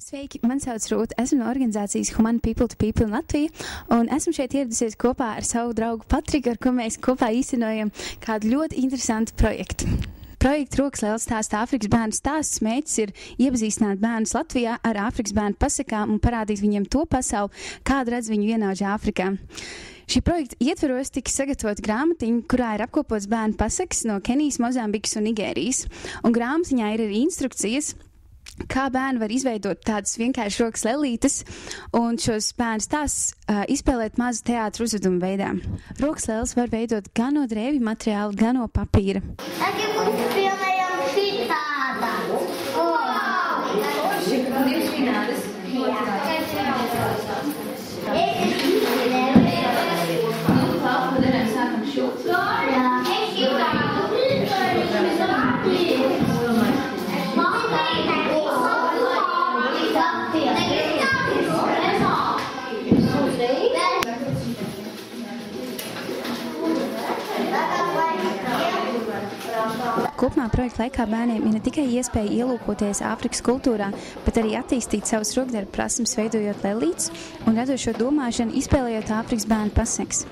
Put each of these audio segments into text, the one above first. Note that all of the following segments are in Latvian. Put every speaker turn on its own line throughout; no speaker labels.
Sveiki, man sauc Rūta. Esmu no organizācijas Humana People to People Latvija, un esmu šeit ieradusies kopā ar savu draugu Patriku, ar ko mēs kopā īstenojam kādu ļoti interesantu projektu. Projekta Rokas Lēles stāsta Āfrikas bērnu stāsts. Mērķis ir iepazīstināt bērnus Latvijā ar Āfrikas bērnu pasakām un parādīt viņiem to pasauli, kādu redz viņu vienaudži Āfrikā. Šī projekta ietveros tika sagatavota grāmatiņa, kurā ir apkopots bērnu pasakas no Kenijas, Mozambikas un Nigērijas. Un grāmatiņā ir arī instrukcijas, kā bērni var izveidot tādas vienkāršas rokas lelītes un šos bērnu stāstus izspēlēt mazu teātru uzvedumu veidā. Rokas lēles var veidot gan no drēbju materiāla, gan no papīra.
Tagad mums filmējam šitāda.
Divas šinādas. Sākam šūt.
Kopumā projekta laikā bērniem ir ne tikai iespēja ielūkoties Āfrikas kultūrā, bet arī attīstīt savus rokdarbu prasmes, veidojot lelītes un radošo domāšanu, izspēlējot Āfrikas bērnu pasakas,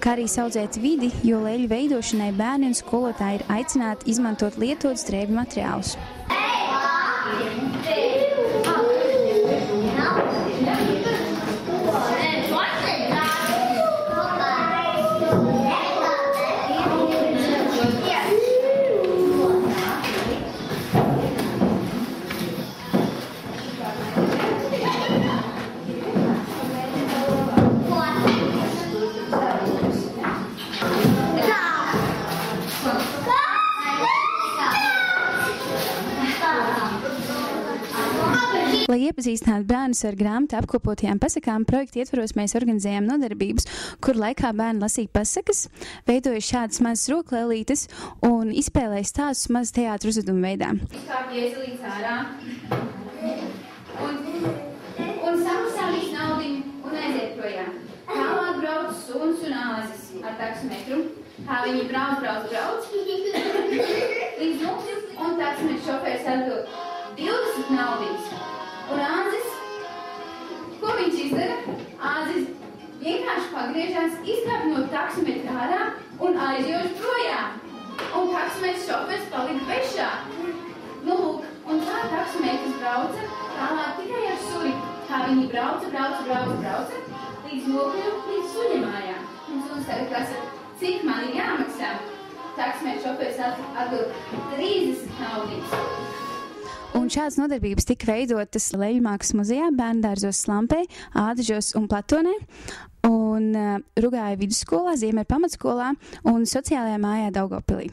kā arī saudzēt vidi, jo leļu veidošanai bērni un skolotāji ir aicināti izmantot lietotus drēbju materiālus. Lai iepazīstinātu bērnus ar grāmatu apkopotajām pasakām, projekta ietvaros mēs organizējām nodarbības, kur laikā bērni lasīja pasakas, veidoja šādas mazas roklēlītes un izspēlēja stāstus mazu teātru uzvedumu veidā.
Izkāp jēzelīts ārā un samaksā visu naudiņu un aiziet projām. Tālāk brauc suns un āzis ar taksometru. Kā viņi brauc līdz mums un taksometru šofērs atdod 20 naudiņas. Un āzis, ko viņš izdara? Āzis vienkārši pagriežās, izkāp no taksometra ārā un aizjož projām. Un taksometrs šofers palika bešā. Nu lūk, un tā taksometrs brauca tālāk tikai ar suri. Kā viņi brauca, līdz nokļuva līdz suņamājām. Un suns tagad prasa, cik man ir jāmaksā? Taksometrs šofers atdod 30 naudiņas.
Un šādas nodarbības tika veidotas Leļu-mākslas muzejā, Bērndārzos Slampē, Ādažos un Platonē, un Rugāja vidusskolā, Ziemeļa pamatskolā un sociālajā mājā Daugavpilī.